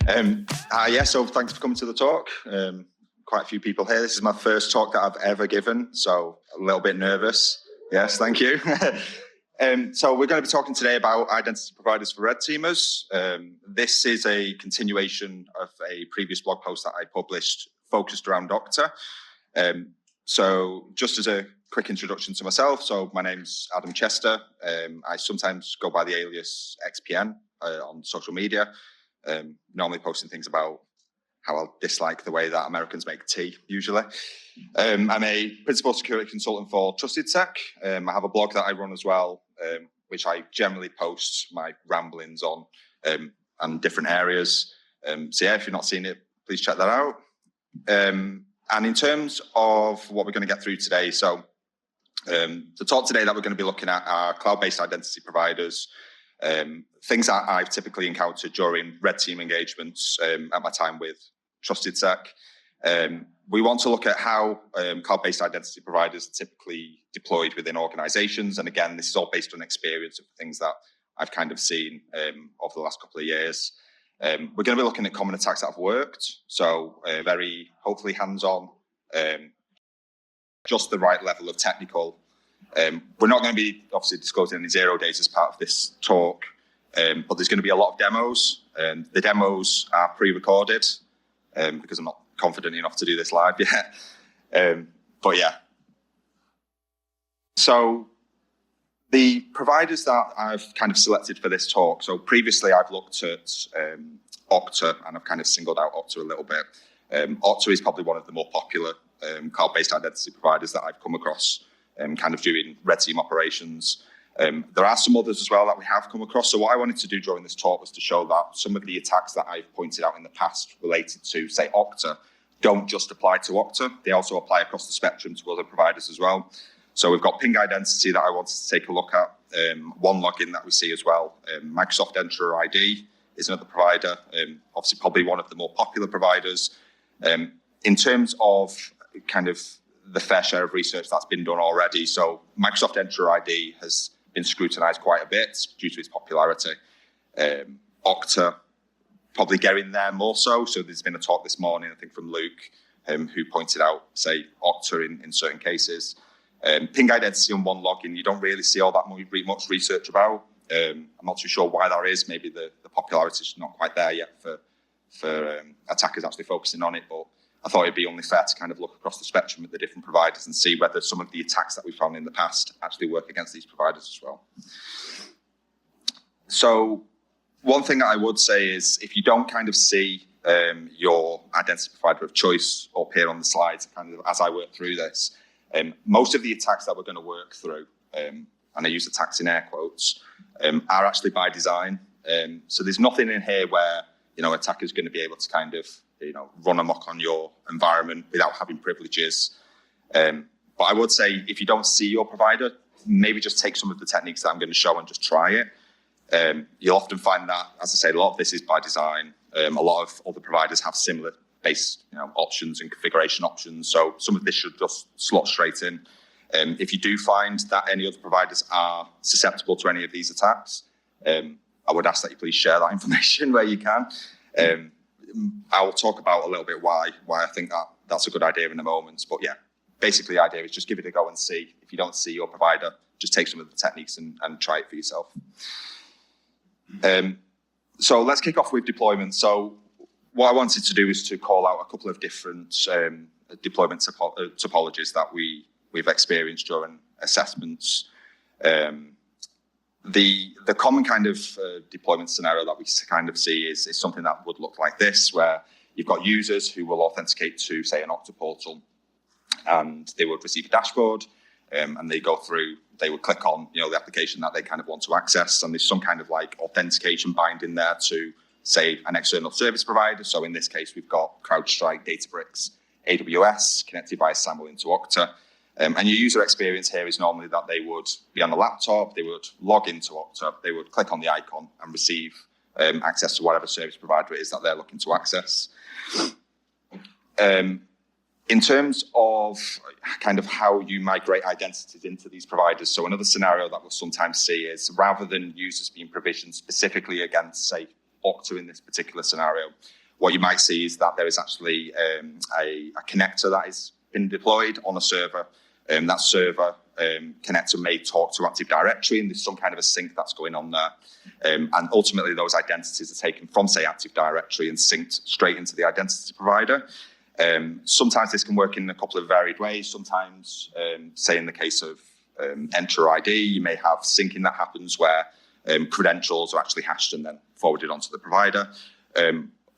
So thanks for coming to the talk. Quite a few people here. This is my first talk that I've ever given, so a little bit nervous. Yes, thank you. So we're going to be talking today about identity providers for red teamers. This is a continuation of a previous blog post that I published focused around Okta. So just as a quick introduction to myself, so my name's Adam Chester. I sometimes go by the alias XPN on social media, normally posting things about how I dislike the way that Americans make tea, usually. I'm a principal security consultant for Trusted Tech. I have a blog that I run as well, which I generally post my ramblings on and different areas. So yeah, if you've not seen it, please check that out. And in terms of what we're going to get through today, so the talk today that we're going to be looking at are cloud-based identity providers, things that I've typically encountered during red team engagements at my time with Trusted Tech. We want to look at how cloud-based identity providers are typically deployed within organizations. And again, this is all based on experience of things that I've kind of seen over the last couple of years. We're going to be looking at common attacks that have worked. So very, hopefully hands-on, just the right level of technical. We're not going to be obviously disclosing any 0 days as part of this talk, but there's going to be a lot of demos. The demos are pre-recorded because I'm not confident enough to do this live yet. But yeah. So the providers that I've kind of selected for this talk. So previously I've looked at Okta, and I've kind of singled out Okta a little bit. Okta is probably one of the more popular cloud-based identity providers that I've come across kind of doing red team operations. There are some others as well that we have come across. So what I wanted to do during this talk was to show that some of the attacks that I've pointed out in the past related to, say, Okta, don't just apply to Okta. They also apply across the spectrum to other providers as well. So we've got ping identity that I wanted to take a look at. One login that we see as well. Microsoft Entra ID is another provider, obviously probably one of the more popular providers. In terms of kind of the fair share of research that's been done already. So Microsoft Entra ID has been scrutinized quite a bit due to its popularity. Okta probably getting there more so. So there's been a talk this morning, I think from Luke, who pointed out, say, Okta in certain cases. Ping identity and one login, you don't really see all that much research about. I'm not too sure why that is. Maybe the popularity is not quite there yet for attackers actually focusing on it, but I thought it'd be only fair to kind of look across the spectrum at the different providers and see whether some of the attacks that we found in the past actually work against these providers as well. So one thing that I would say is if you don't kind of see your identity provider of choice appear on the slides kind of as I work through this, most of the attacks that we're going to work through, and I use attacks in air quotes, are actually by design. So there's nothing in here where, attackers going to be able to kind of, run amok on your environment without having privileges. But I would say if you don't see your provider, maybe just take some of the techniques that I'm going to show and just try it. You'll often find that, as I say, a lot of this is by design. A lot of other providers have similar base options and configuration options. So some of this should just slot straight in. If you do find that any other providers are susceptible to any of these attacks, I would ask that you please share that information where you can. I will talk about a little bit why I think that's a good idea in a moment. But yeah, basically the idea is just give it a go and see. If you don't see your provider, just take some of the techniques and try it for yourself. So let's kick off with deployment. So what I wanted to do is to call out a couple of different deployment topologies that we've experienced during assessments. The common kind of deployment scenario that we kind of see is something that would look like this, where you've got users who will authenticate to, say, an Okta portal, and they would receive a dashboard, and they would click on, the application that they kind of want to access, and there's some kind of like authentication binding there to, say, an external service provider. So in this case, we've got CrowdStrike, Databricks, AWS connected by SAML into Okta. And your user experience here is normally that they would be on a laptop, they would log into Okta, they would click on the icon and receive access to whatever service provider it is that they're looking to access. In terms of kind of how you migrate identities into these providers, so another scenario that we'll sometimes see is rather than users being provisioned specifically against, say, Okta in this particular scenario, what you might see is that there is actually a connector that has been deployed on a server. That server connector may talk to Active Directory, and there's some kind of a sync that's going on there. And ultimately, those identities are taken from, say, Active Directory and synced straight into the identity provider. Sometimes this can work in a couple of varied ways. Sometimes, say in the case of Entra ID, you may have syncing that happens where credentials are actually hashed and then forwarded onto the provider.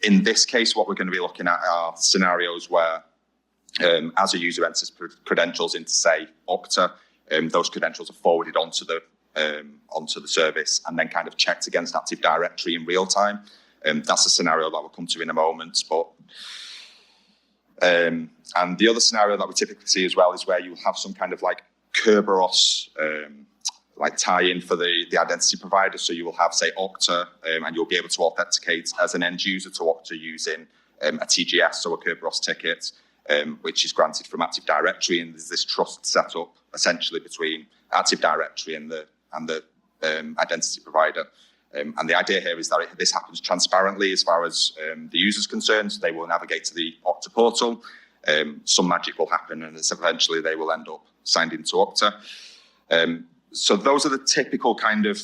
In this case, what we're going to be looking at are scenarios where, as a user enters credentials into, say, Okta, those credentials are forwarded onto the service and then kind of checked against Active Directory in real time. That's a scenario that we'll come to in a moment. And the other scenario that we typically see as well is where you have some kind of like Kerberos like tie-in for the identity provider. So you will have, say, Okta, and you'll be able to authenticate as an end user to Okta using a TGS, so a Kerberos ticket, which is granted from Active Directory, and there's this trust set up essentially between Active Directory and the identity provider. And the idea here is that this happens transparently as far as the user's concerned. So they will navigate to the Okta portal. Some magic will happen, and eventually they will end up signed into Okta. So those are the typical kind of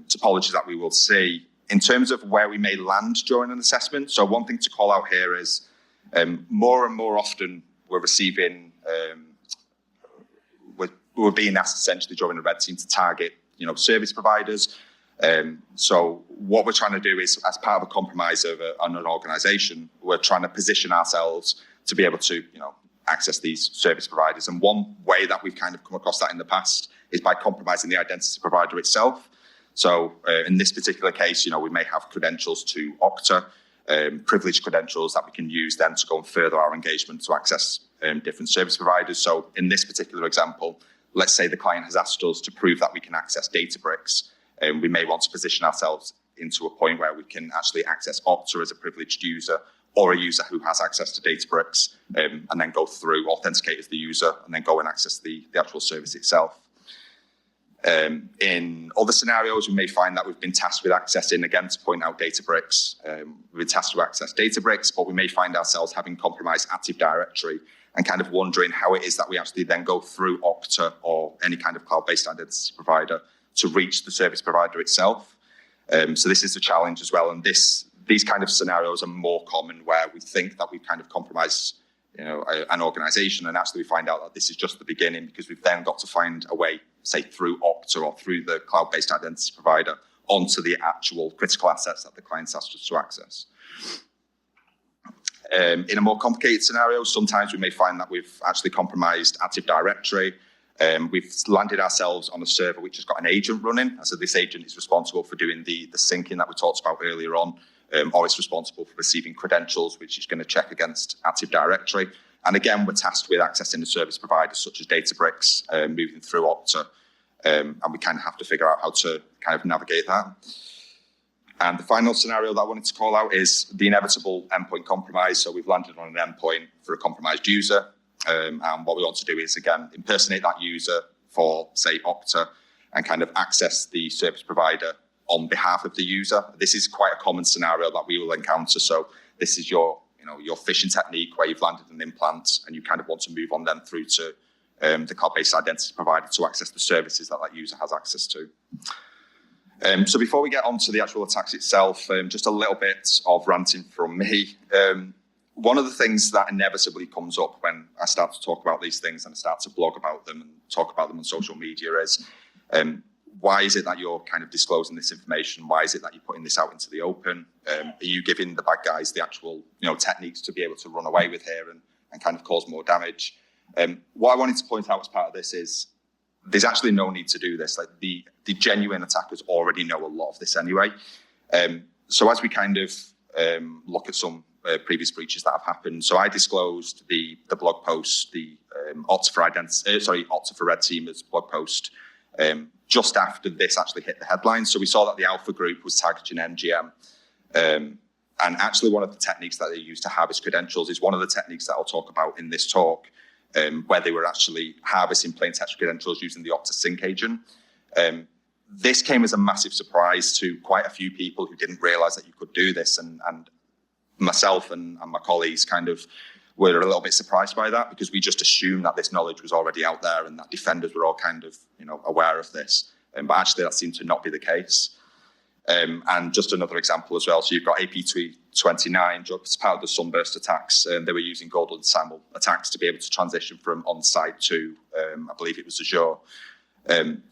topologies that we will see in terms of where we may land during an assessment. So one thing to call out here is more and more often we're receiving, we're being asked essentially during the red team to target, service providers. So what we're trying to do is, as part of a compromise on an organization, we're trying to position ourselves to be able to, access these service providers. And one way that we've kind of come across that in the past is by compromising the identity provider itself. So in this particular case, we may have credentials to Okta, privileged credentials that we can use then to go and further our engagement to access different service providers. So in this particular example, let's say the client has asked us to prove that we can access Databricks. We may want to position ourselves into a point where we can actually access Okta as a privileged user, or a user who has access to Databricks, and then go through, authenticate as the user, and then go and access the actual service itself. In other scenarios, we may find that we've been tasked with accessing, again, to point out Databricks. We've been tasked to access Databricks, but we may find ourselves having compromised Active Directory and kind of wondering how it is that we actually then go through Okta or any kind of cloud-based identity provider to reach the service provider itself. So this is a challenge as well. And these kind of scenarios are more common where we think that we've kind of compromised an organization, and actually we find out that this is just the beginning, because we've then got to find a way, say through Okta or through the cloud-based identity provider, onto the actual critical assets that the client's asked us to access. In a more complicated scenario, sometimes we may find that we've actually compromised Active Directory. We've landed ourselves on a server which has got an agent running. So this agent is responsible for doing the syncing that we talked about earlier on, or it's responsible for receiving credentials, which is going to check against Active Directory. And again, we're tasked with accessing the service providers such as Databricks, moving through Okta, and we kind of have to figure out how to kind of navigate that. And the final scenario that I wanted to call out is the inevitable endpoint compromise. So we've landed on an endpoint for a compromised user. And what we want to do is, again, impersonate that user for, say, Okta, and kind of access the service provider on behalf of the user. This is quite a common scenario that we will encounter. So this is your phishing technique where you've landed an implant and you kind of want to move on then through to the cloud-based identity provider to access the services that user has access to. So before we get on to the actual attacks itself, just a little bit of ranting from me. One of the things that inevitably comes up when I start to talk about these things and I start to blog about them and talk about them on social media is, why is it that you're kind of disclosing this information? Why is it that you're putting this out into the open? Are you giving the bad guys the actual techniques to be able to run away with here and kind of cause more damage? What I wanted to point out as part of this is there's actually no need to do this. Like the genuine attackers already know a lot of this anyway. So as we kind of look at some previous breaches that have happened, so I disclosed the blog post, the Okta for Red Teamers blog post, just after this actually hit the headlines. So we saw that the Alpha Group was tagged in MGM. And actually one of the techniques that they use to harvest credentials is one of the techniques that I'll talk about in this talk, where they were actually harvesting plain text credentials using the Okta sync agent. This came as a massive surprise to quite a few people who didn't realize that you could do this. And myself and my colleagues kind of were a little bit surprised by that, because we just assumed that this knowledge was already out there and that defenders were all kind of, aware of this. But actually that seemed to not be the case. And just another example as well. So you've got AP29, as part of the Sunburst attacks, they were using golden SAML attacks to be able to transition from on-site to, I believe it was Azure.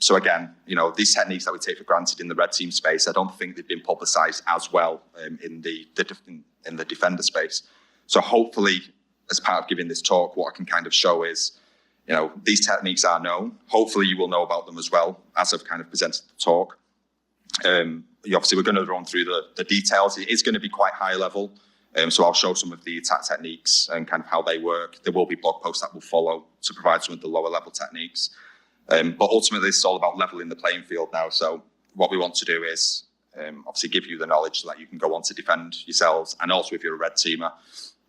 So again, these techniques that we take for granted in the red team space, I don't think they've been publicized as well in the defender space. So hopefully, as part of giving this talk, what I can kind of show is, these techniques are known. Hopefully you will know about them as well, as I've kind of presented the talk. Obviously, we're going to run through the details. It is going to be quite high level. So I'll show some of the attack techniques and kind of how they work. There will be blog posts that will follow to provide some of the lower level techniques. But ultimately, it's all about leveling the playing field now. So what we want to do is obviously give you the knowledge so that you can go on to defend yourselves. And also, if you're a red teamer,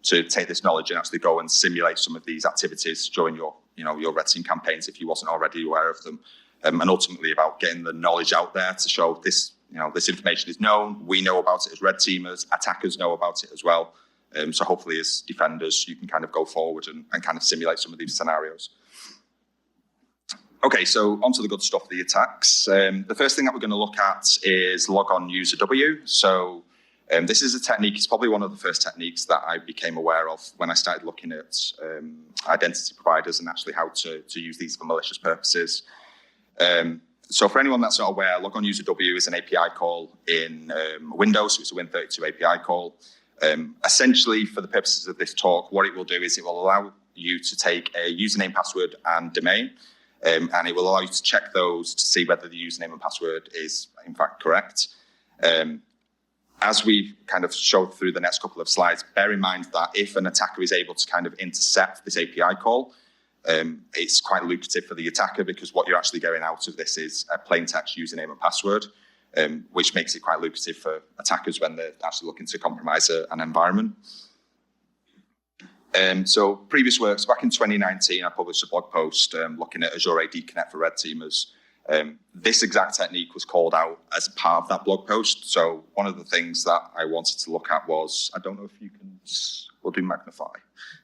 to take this knowledge and actually go and simulate some of these activities during your red team campaigns if you wasn't already aware of them. And ultimately about getting the knowledge out there to show this, this information is known. We know about it as red teamers. Attackers know about it as well. So hopefully as defenders, you can kind of go forward and kind of simulate some of these scenarios. Okay, so onto the good stuff, the attacks. The first thing that we're going to look at is log on user W. So this is a technique, it's probably one of the first techniques that I became aware of when I started looking at identity providers and actually how to use these for malicious purposes. So for anyone that's not aware, log on user W is an API call in Windows, so it's a Win32 API call. Essentially, for the purposes of this talk, what it will do is it will allow you to take a username, password, and domain, and it will allow you to check those to see whether the username and password is in fact correct. As we kind of showed through the next couple of slides, bear in mind that if an attacker is able to kind of intercept this API call, it's quite lucrative for the attacker, because what you're actually getting out of this is a plain text username and password, which makes it quite lucrative for attackers when they're actually looking to compromise an environment. So previous works, back in 2019, I published a blog post looking at Azure AD Connect for red teamers. This exact technique was called out as part of that blog post. So one of the things that I wanted to look at was, I don't know if you can, we'll do magnify.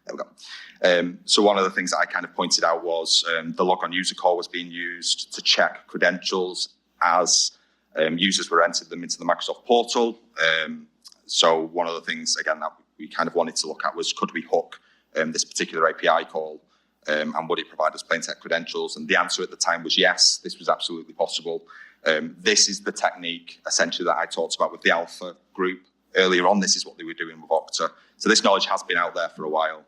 There we go. So one of the things that I kind of pointed out was the log on user call was being used to check credentials as users were entered them into the Microsoft portal. So one of the things, again, that we kind of wanted to look at was, could we hook this particular API call? And would it provide us plain text credentials? And the answer at the time was yes, this was absolutely possible. This is the technique, essentially, that I talked about with the Alpha group earlier on. This is what they were doing with Okta. So this knowledge has been out there for a while.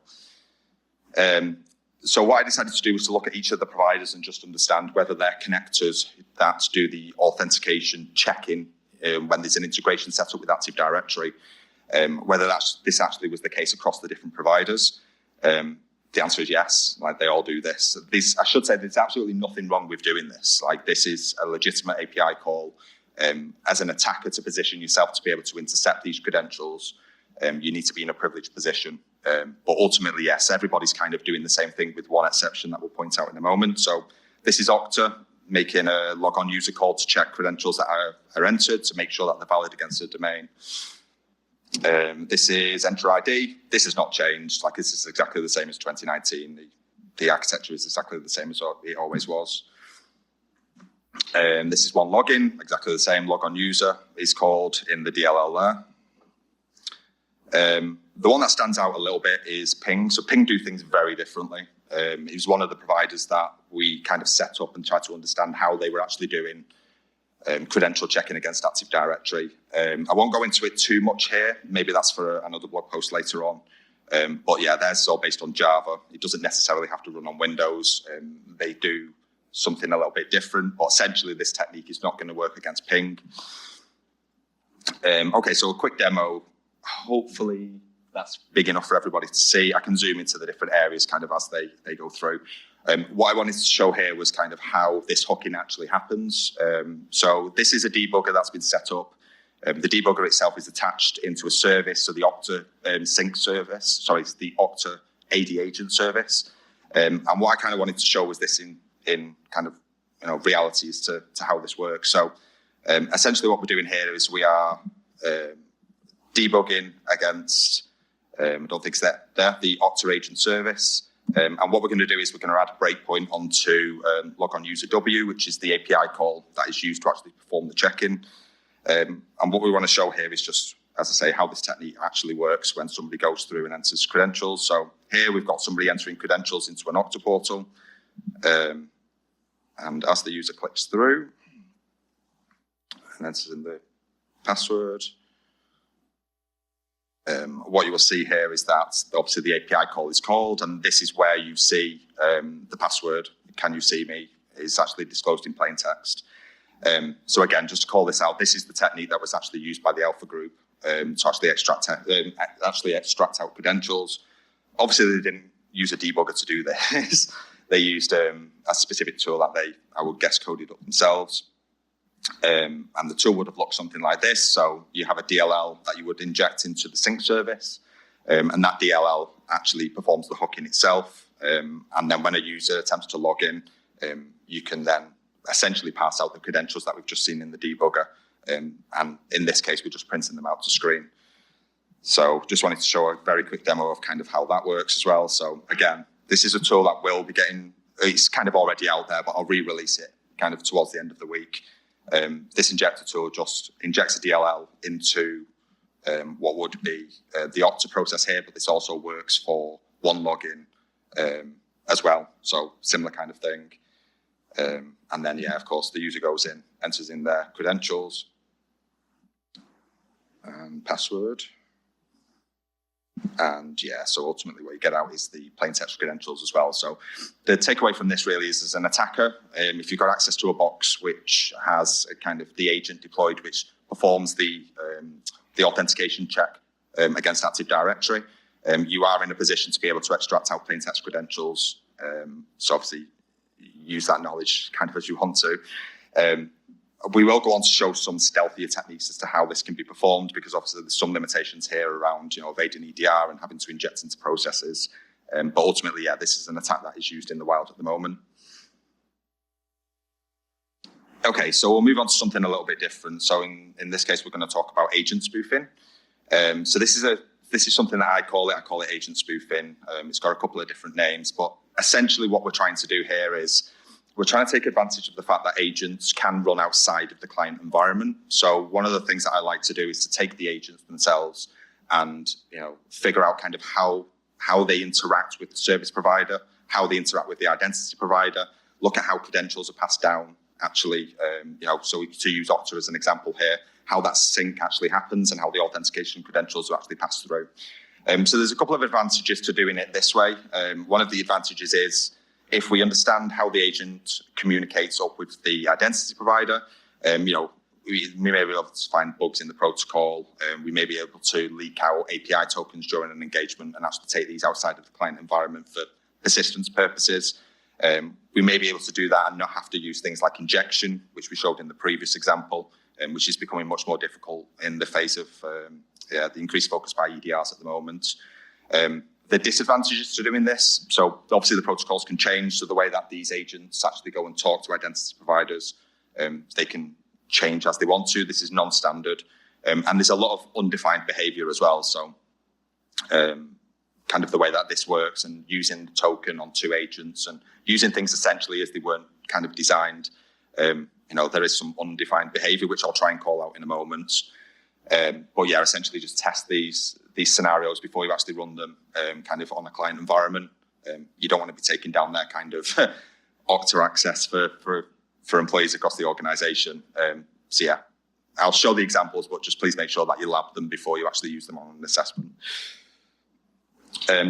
So what I decided to do was to look at each of the providers and just understand whether they're connectors that do the authentication checking when there's an integration set up with Active Directory, whether this actually was the case across the different providers. The answer is yes, like they all do this. I should say there's absolutely nothing wrong with doing this. Like, this is a legitimate API call. As an attacker, to position yourself to be able to intercept these credentials, you need to be in a privileged position. But ultimately, yes, everybody's kind of doing the same thing, with one exception that we'll point out in a moment. So this is Okta making a logon user call to check credentials that are entered to make sure that they're valid against a domain. This is Entra ID. This has not changed. Like, this is exactly the same as 2019. The architecture is exactly the same as it always was. This is one login, exactly the same. Logon user is called in the DLL there. The one that stands out a little bit is Ping. So Ping do things very differently. It was one of the providers that we kind of set up and tried to understand how they were actually doing credential checking against Active Directory. I won't go into it too much here. Maybe that's for another blog post later on. But yeah, theirs is all based on Java. It doesn't necessarily have to run on Windows. They do something a little bit different, but essentially this technique is not going to work against Ping. Okay, so a quick demo. Hopefully that's big enough for everybody to see. I can zoom into the different areas kind of as they go through. What I wanted to show here was kind of how this hooking actually happens. So this is a debugger that's been set up. The debugger itself is attached into a service, so the Okta sync service, sorry, it's the Okta AD agent service. And what I kind of wanted to show was this in kind of realities to how this works. So essentially what we're doing here is we are debugging against, I don't think it's there, the Okta agent service. And what we're going to do is we're going to add a breakpoint onto logon user W, which is the API call that is used to actually perform the check-in. And what we want to show here is just, as I say, how this technique actually works when somebody goes through and enters credentials. So here we've got somebody entering credentials into an Okta portal. And as the user clicks through and enters in the password, what you will see here is that obviously the API call is called, and this is where you see the password, "Can you see me?" is actually disclosed in plain text. So again, just to call this out, this is the technique that was actually used by the Alpha group to actually extract out credentials. Obviously, they didn't use a debugger to do this. They used a specific tool that I would guess, coded up themselves. And the tool would have looked something like this. So you have a DLL that you would inject into the sync service, and that DLL actually performs the hooking itself. And then when a user attempts to log in, you can then essentially pass out the credentials that we've just seen in the debugger. And in this case, we're just printing them out to screen. So just wanted to show a very quick demo of kind of how that works as well. So again, this is a tool that will be getting, it's kind of already out there, but I'll re-release it kind of towards the end of the week. This injector tool just injects a DLL into what would be the Okta process here, but this also works for one login as well. So similar kind of thing. And then, yeah, of course, the user goes in, enters in their credentials and password. And yeah, so ultimately what you get out is the plain text credentials as well. So the takeaway from this really is, as an attacker, if you've got access to a box which has a kind of the agent deployed, which performs the authentication check against Active Directory, you are in a position to be able to extract out plain text credentials. So obviously use that knowledge kind of as you want to. We will go on to show some stealthier techniques as to how this can be performed, because obviously there's some limitations here around, evading EDR and having to inject into processes. But ultimately, yeah, this is an attack that is used in the wild at the moment. Okay, so we'll move on to something a little bit different. So in this case, we're going to talk about agent spoofing. So this is something that I call it agent spoofing. It's got a couple of different names, but essentially what we're trying to do here is we're trying to take advantage of the fact that agents can run outside of the client environment. So one of the things that I like to do is to take the agents themselves and figure out kind of how they interact with the service provider, how they interact with the identity provider, look at how credentials are passed down actually, so to use Okta as an example here, how that sync actually happens and how the authentication credentials are actually passed through. So there's a couple of advantages to doing it this way. One of the advantages is if we understand how the agent communicates up with the identity provider, we may be able to find bugs in the protocol. We may be able to leak out API tokens during an engagement and actually take these outside of the client environment for persistence purposes. We may be able to do that and not have to use things like injection, which we showed in the previous example, which is becoming much more difficult in the face of the increased focus by EDRs at the moment. The disadvantages to doing this, so obviously the protocols can change, so the way that these agents actually go and talk to identity providers, they can change as they want to. This is non-standard, and there's a lot of undefined behavior as well. So kind of the way that this works and using the token on two agents and using things essentially as they weren't kind of designed, there is some undefined behavior, which I'll try and call out in a moment. But yeah, essentially just test these scenarios before you actually run them kind of on a client environment. You don't want to be taking down their kind of Okta access for employees across the organization. So yeah, I'll show the examples, but just please make sure that you lab them before you actually use them on an assessment.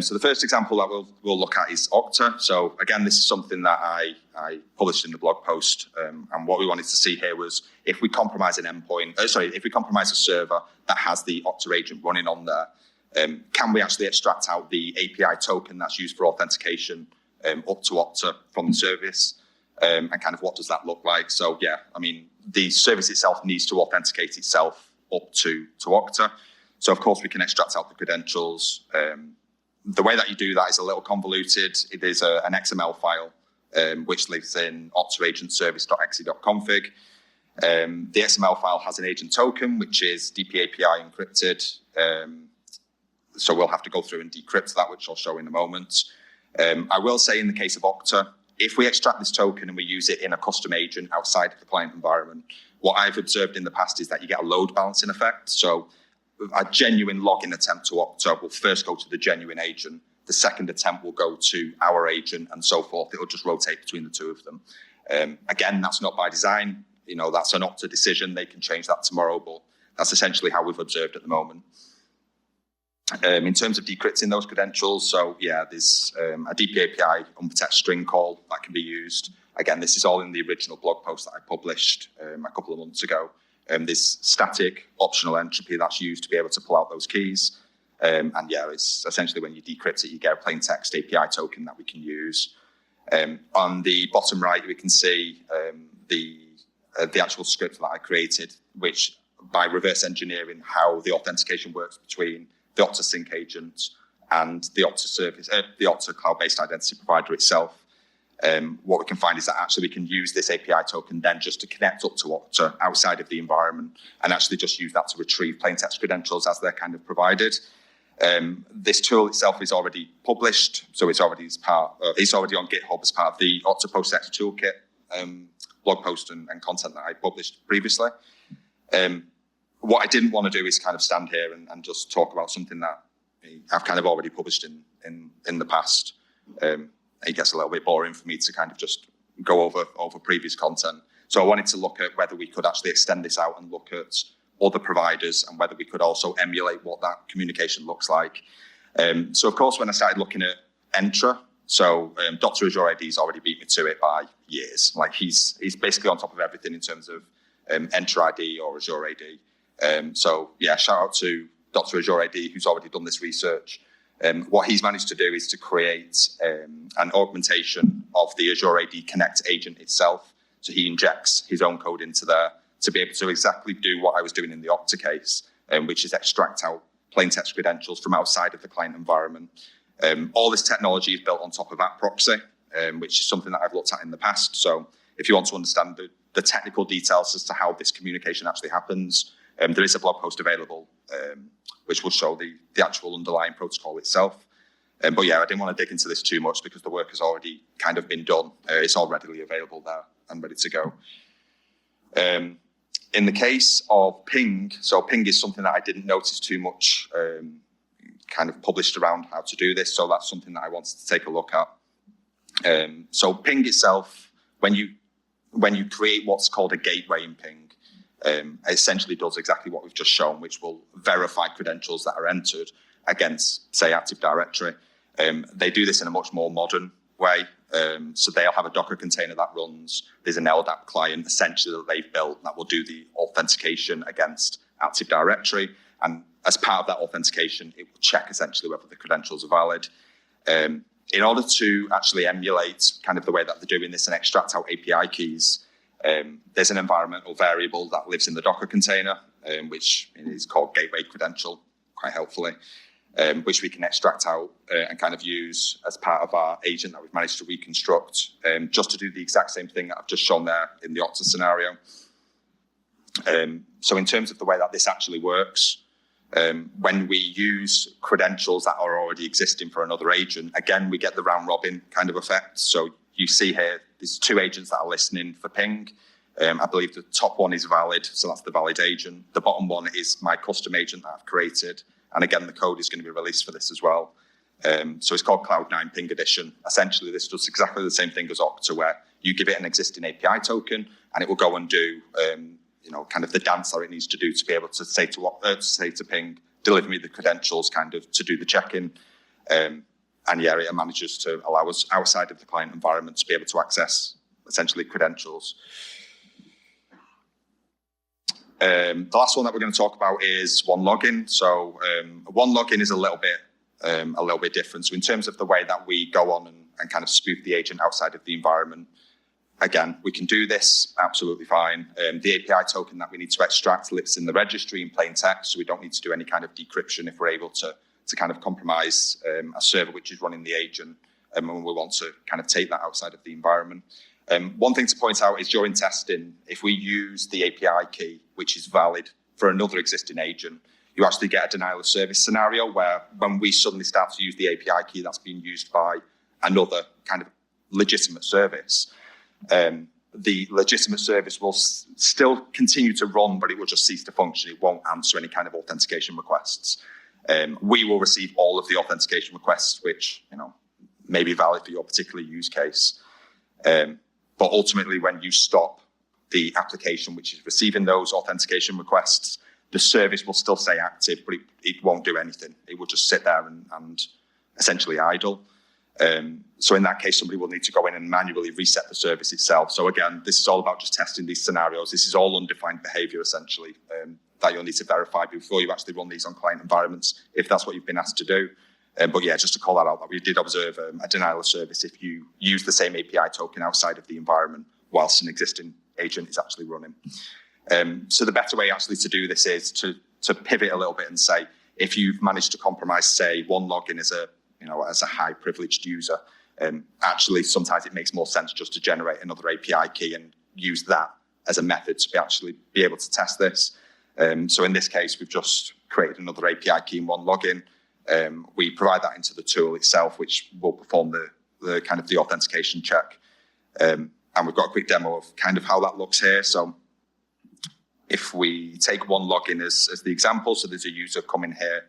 So the first example that we'll look at is Okta. So again, this is something that I published in the blog post. And what we wanted to see here was if we compromise an endpoint, if we compromise a server that has the Okta agent running on there, can we actually extract out the API token that's used for authentication up to Okta from the service? And kind of what does that look like? So yeah, I mean, the service itself needs to authenticate itself up to Okta. So of course we can extract out the credentials. The way that you do that is a little convoluted. It is an XML file which lives in Okta agent service.exe.config. The XML file has an agent token, which is DPAPI encrypted. So we'll have to go through and decrypt that, which I'll show in a moment. I will say in the case of Okta, if we extract this token and we use it in a custom agent outside of the client environment, what I've observed in the past is that you get a load balancing effect. So a genuine login attempt to Okta will first go to the genuine agent. The second attempt will go to our agent and so forth. It'll just rotate between the two of them. Again, that's not by design. That's an Okta decision. They can change that tomorrow, but that's essentially how we've observed at the moment. In terms of decrypting those credentials, so yeah, there's a DPAPI unprotected string call that can be used. Again, this is all in the original blog post that I published a couple of months ago. There's static optional entropy that's used to be able to pull out those keys. And yeah, it's essentially when you decrypt it, you get a plain text API token that we can use. On the bottom right, we can see the actual script that I created, which by reverse engineering how the authentication works between the Okta sync agent and the Okta service, the Okta cloud-based identity provider itself. What we can find is that actually we can use this API token then just to connect up to Okta outside of the environment and actually just use that to retrieve plain text credentials as they're kind of provided. This tool itself is already published, so it's already on GitHub as part of the Okta PostX toolkit blog post and content that I published previously. What I didn't want to do is kind of stand here and just talk about something that I've kind of already published in the past. It gets a little bit boring for me to kind of just go over previous content. So I wanted to look at whether we could actually extend this out and look at other providers and whether we could also emulate what that communication looks like. So of course, when I started looking at Entra, so Dr. Azure ID's already beat me to it by years. Like he's basically on top of everything in terms of Entra ID or Azure ID. So yeah, shout out to Dr. Azure ID who's already done this research. What he's managed to do is to create an augmentation of the Azure AD Connect agent itself. So he injects his own code into there to be able to exactly do what I was doing in the Okta case, which is extract out plain text credentials from outside of the client environment. All this technology is built on top of App Proxy, which is something that I've looked at in the past. So if you want to understand the technical details as to how this communication actually happens, there is a blog post available which will show the actual underlying protocol itself. But yeah, I didn't want to dig into this too much because the work has already kind of been done. It's all readily available there and ready to go. In the case of ping, so ping is something that I didn't notice too much kind of published around how to do this. So that's something that I wanted to take a look at. So ping itself, when you create what's called a gateway in ping, it essentially does exactly what we've just shown, which will verify credentials that are entered against, say, Active Directory. They do this in a much more modern way. So they'll have a Docker container that runs. There's an LDAP client, essentially, that they've built that will do the authentication against Active Directory. And as part of that authentication, it will check essentially whether the credentials are valid. In order to actually emulate kind of the way that they're doing this and extract out API keys, there's an environmental variable that lives in the Docker container, which is called gateway credential, quite helpfully, which we can extract out and kind of use as part of our agent that we've managed to reconstruct, just to do the exact same thing that I've just shown there in the Okta scenario. So in terms of the way that this actually works, when we use credentials that are already existing for another agent, again, we get the round robin kind of effect. So you see here, there's two agents that are listening for ping. I believe the top one is valid, so that's the valid agent. The bottom one is my custom agent that I've created. And again, the code is going to be released for this as well. So it's called Cloud9 Ping Edition. Essentially, this does exactly the same thing as Okta, where you give it an existing API token, and it will go and do, kind of the dance that it needs to do to be able to say to ping, deliver me the credentials, kind of to do the check-in. And yeah, it manages to allow us outside of the client environment to be able to access essentially credentials. The last one that we're going to talk about is OneLogin. So OneLogin is a little bit different. So in terms of the way that we go on and kind of spoof the agent outside of the environment, again, we can do this absolutely fine. The API token that we need to extract lives in the registry in plain text, so we don't need to do any kind of decryption if we're able to kind of compromise a server which is running the agent and we want to kind of take that outside of the environment. One thing to point out is during testing, if we use the API key, which is valid for another existing agent, you actually get a denial of service scenario where when we suddenly start to use the API key that's being used by another kind of legitimate service, the legitimate service will still continue to run, but it will just cease to function. It won't answer any kind of authentication requests. We will receive all of the authentication requests, which may be valid for your particular use case. But ultimately, when you stop the application which is receiving those authentication requests, the service will still stay active, but it won't do anything. It will just sit there and essentially idle. So in that case, somebody will need to go in and manually reset the service itself. So again, this is all about just testing these scenarios. This is all undefined behavior, essentially, that you'll need to verify before you actually run these on client environments, if that's what you've been asked to do. But yeah, just to call that out, that we did observe a denial of service if you use the same API token outside of the environment whilst an existing agent is actually running. So the better way actually to do this is to pivot a little bit and say, if you've managed to compromise, say, one login as a high privileged user, actually sometimes it makes more sense just to generate another API key and use that as a method to actually be able to test this. So in this case, we've just created another API key in one login. We provide that into the tool itself, which will perform the kind of the authentication check. And we've got a quick demo of kind of how that looks here. So if we take one login as the example, so there's a user coming here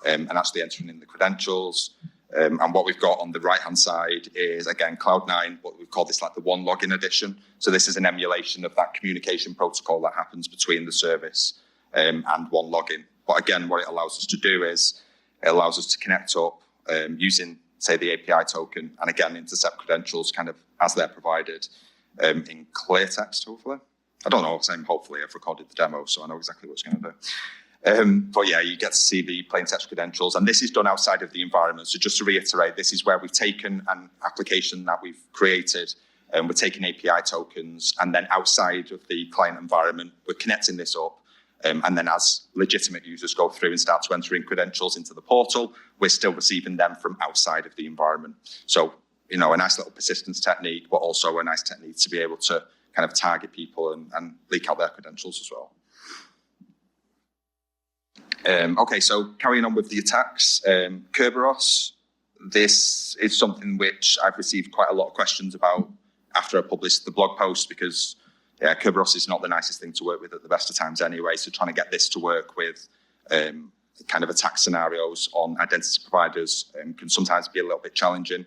and actually entering in the credentials. And what we've got on the right-hand side is, again, Cloud9, what we've called this like the one login edition. So this is an emulation of that communication protocol that happens between the service and one login. But again, what it allows us to do is it allows us to connect up using, say, the API token, and again, intercept credentials kind of as they're provided in clear text, hopefully. I don't know, I'm saying hopefully. I've recorded the demo, so I know exactly what it's going to do. But yeah, you get to see the plain text credentials, and this is done outside of the environment. So just to reiterate, this is where we've taken an application that we've created, and we're taking API tokens, and then outside of the client environment, we're connecting this up. And then as legitimate users go through and start to enter in credentials into the portal, we're still receiving them from outside of the environment. So, a nice little persistence technique, but also a nice technique to be able to kind of target people and leak out their credentials as well. Okay, so carrying on with the attacks, Kerberos. This is something which I've received quite a lot of questions about after I published the blog post, because Kerberos is not the nicest thing to work with at the best of times anyway. So trying to get this to work with kind of attack scenarios on identity providers can sometimes be a little bit challenging.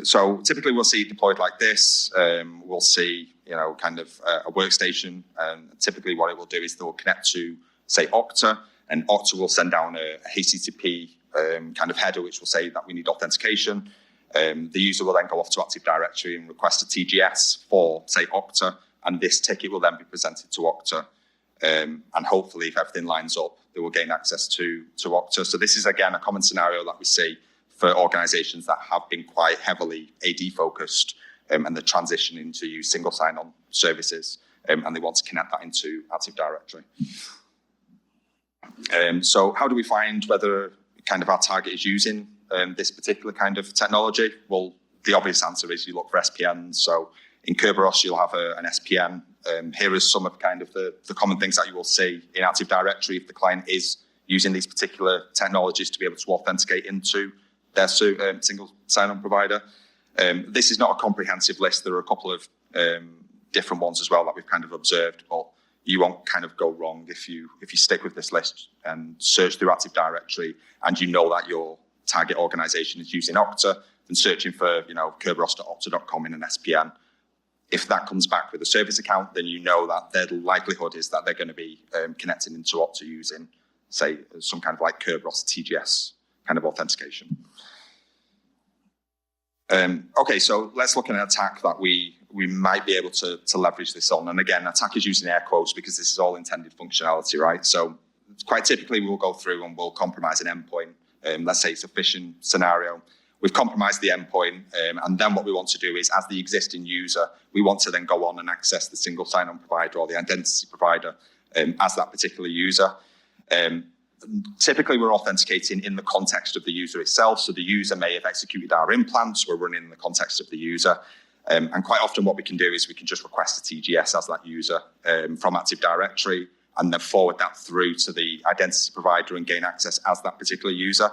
So typically we'll see it deployed like this. We'll see, kind of a workstation. And typically what it will do is they will connect to, say, Okta, and Okta will send down a HTTP kind of header, which will say that we need authentication. The user will then go off to Active Directory and request a TGS for, say, Okta, and this ticket will then be presented to Okta. And hopefully, if everything lines up, they will gain access to Okta. So this is, again, a common scenario that we see for organizations that have been quite heavily AD focused, and they're transitioning to use single sign-on services, and they want to connect that into Active Directory. So how do we find whether kind of our target is using this particular kind of technology? Well, the obvious answer is you look for SPNs. So in Kerberos, you'll have an SPN. Here is some of kind of the common things that you will see in Active Directory if the client is using these particular technologies to be able to authenticate into their single sign-on provider. This is not a comprehensive list. There are a couple of different ones as well that we've kind of observed, but you won't kind of go wrong if you stick with this list and search through Active Directory and you know that your target organization is using Okta and searching for, kerberos.okta.com in an SPN. If that comes back with a service account, then you know that the likelihood is that they're going to be connecting into Okta using, say, some kind of like Kerberos TGS kind of authentication. Okay, so let's look at an attack that we might be able to leverage this on. And again, attack is using air quotes because this is all intended functionality, right? So quite typically we'll go through and we'll compromise an endpoint. Let's say it's a phishing scenario. We've compromised the endpoint, and then what we want to do is, as the existing user, we want to then go on and access the single sign-on provider or the identity provider as that particular user. Typically, we're authenticating in the context of the user itself. So the user may have executed our implants. We're running in the context of the user. And quite often what we can do is we can just request a TGS as that user from Active Directory and then forward that through to the identity provider and gain access as that particular user.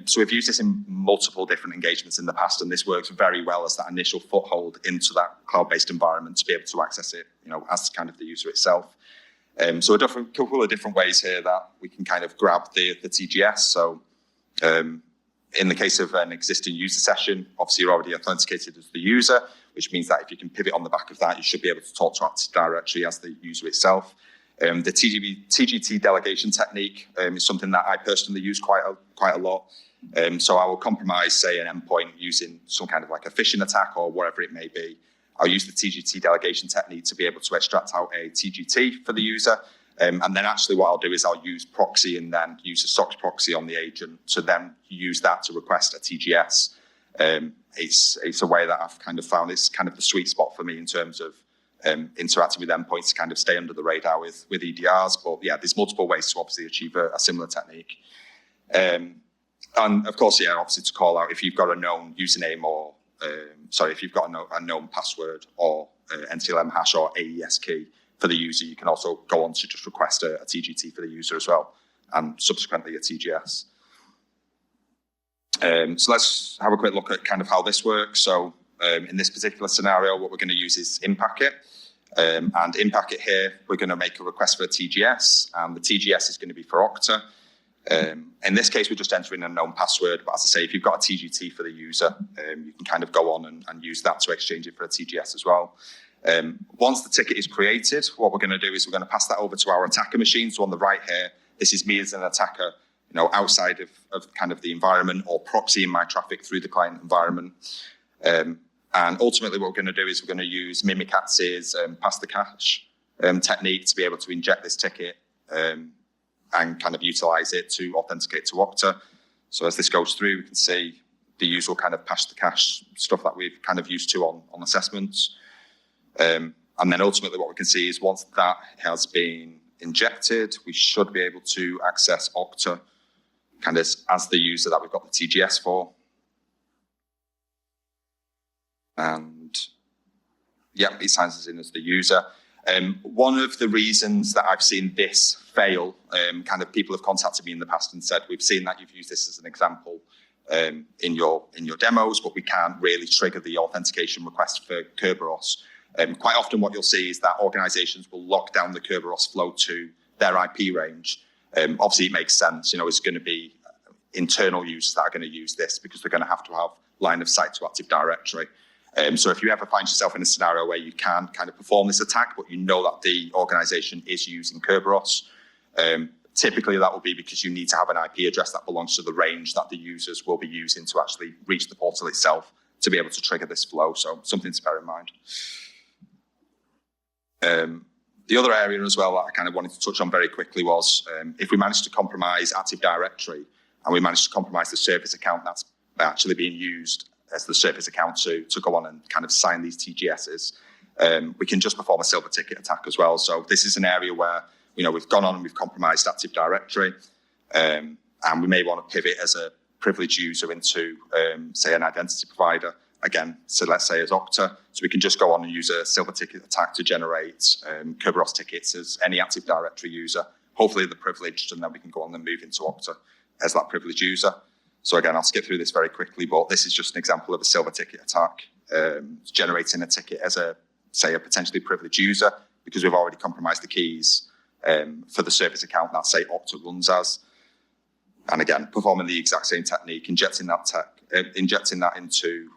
So we've used this in multiple different engagements in the past, and this works very well as that initial foothold into that cloud-based environment to be able to access it, as kind of the user itself. So a couple of different ways here that we can kind of grab the TGS. So in the case of an existing user session, obviously you're already authenticated as the user, which means that if you can pivot on the back of that, you should be able to talk to Active Directory as the user itself. The TGT delegation technique is something that I personally use quite a lot. So I will compromise, say, an endpoint using some kind of like a phishing attack or whatever it may be. I'll use the TGT delegation technique to be able to extract out a TGT for the user. And then actually what I'll do is I'll use proxy and then use a SOX proxy on the agent to then use that to request a TGS. It's a way that I've kind of found it's kind of the sweet spot for me in terms of interacting with endpoints to kind of stay under the radar with EDRs. But yeah, there's multiple ways to obviously achieve a similar technique. And of course, yeah, obviously to call out if you've got a known username or, if you've got a known password or NTLM hash or AES key for the user, you can also go on to just request a TGT for the user as well, and subsequently a TGS. So let's have a quick look at kind of how this works. So in this particular scenario, what we're going to use is in packet. And in packet here, we're going to make a request for a TGS, and the TGS is going to be for Okta. In this case, we're just entering a known password, but as I say, if you've got a TGT for the user, you can kind of go on and use that to exchange it for a TGS as well. Once the ticket is created, what we're going to do is we're going to pass that over to our attacker machine. So on the right here, this is me as an attacker, outside of kind of the environment or proxying my traffic through the client environment. And ultimately what we're going to do is we're going to use Mimikatz' pass the cache technique to be able to inject this ticket and kind of utilize it to authenticate to Okta. So as this goes through, we can see the usual kind of pass the cache stuff that we've kind of used to on assessments. And then ultimately what we can see is once that has been injected, we should be able to access Okta kind of as the user that we've got the TGS for. And yeah, it signs us in as the user. One of the reasons that I've seen this fail, kind of people have contacted me in the past and said, we've seen that you've used this as an example in your demos, but we can't really trigger the authentication request for Kerberos. Quite often what you'll see is that organizations will lock down the Kerberos flow to their IP range. Obviously it makes sense, it's going to be internal users that are going to use this because they're going to have line of sight to Active Directory. So if you ever find yourself in a scenario where you can kind of perform this attack, but you know that the organization is using Kerberos, typically that will be because you need to have an IP address that belongs to the range that the users will be using to actually reach the portal itself to be able to trigger this flow. So something to bear in mind. The other area as well that I kind of wanted to touch on very quickly was if we manage to compromise Active Directory and we manage to compromise the service account that's actually being used as the service account to go on and kind of sign these TGSs, we can just perform a silver ticket attack as well. So this is an area where, we've gone on and we've compromised Active Directory, and we may want to pivot as a privileged user into, say, an identity provider. Again, so let's say as Okta, so we can just go on and use a silver ticket attack to generate Kerberos tickets as any Active Directory user. Hopefully they're privileged, and then we can go on and move into Okta as that privileged user. So again, I'll skip through this very quickly, but this is just an example of a silver ticket attack, generating a ticket as a potentially privileged user because we've already compromised the keys for the service account that, say, Okta runs as. And again, performing the exact same technique, injecting that into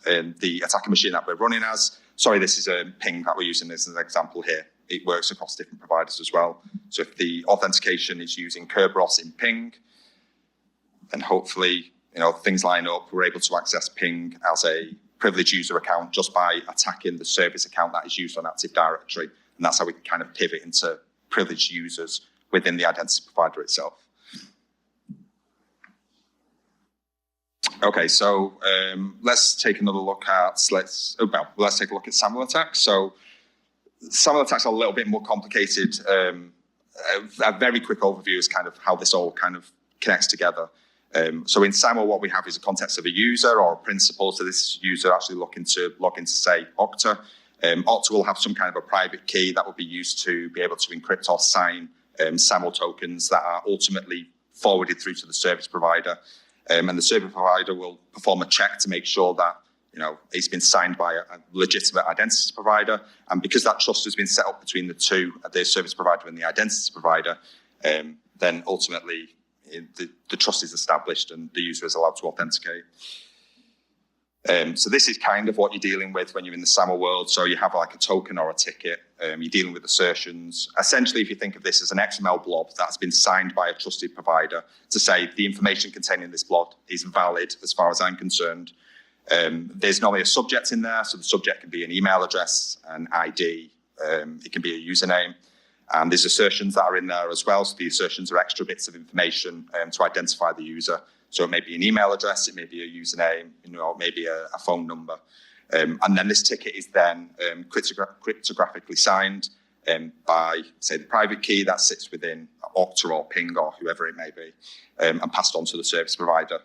the attacker machine that we're running as. Sorry, this is a ping that we're using as an example here. It works across different providers as well. So if the authentication is using Kerberos in ping, then hopefully, things line up. We're able to access ping as a privileged user account just by attacking the service account that is used on Active Directory. And that's how we can kind of pivot into privileged users within the identity provider itself. Okay, so let's take another look at, let's take a look at SAML attacks. So SAML attacks are a little bit more complicated a very quick overview is kind of how this all kind of connects together. So in SAML, what we have is a context of a user or a principal. So this is a user actually looking to log into, say, Okta. Okta will have some kind of a private key that will be used to be able to encrypt or sign SAML tokens that are ultimately forwarded through to the service provider. And the service provider will perform a check to make sure that it's been signed by a legitimate identities provider. And because that trust has been set up between the two, the service provider and the identities provider, then ultimately the trust is established and the user is allowed to authenticate. So this is kind of what you're dealing with when you're in the SAML world. So you have like a token or a ticket. You're dealing with assertions. Essentially, if you think of this as an XML blob that's been signed by a trusted provider to say the information contained in this blob is valid as far as I'm concerned. There's normally a subject in there. So the subject can be an email address, an ID. It can be a username. And there's assertions that are in there as well. So the assertions are extra bits of information to identify the user. So it may be an email address, it may be a username, maybe a phone number. And then this ticket is then cryptographically signed by, say, the private key that sits within Okta or Ping or whoever it may be, and passed on to the service provider.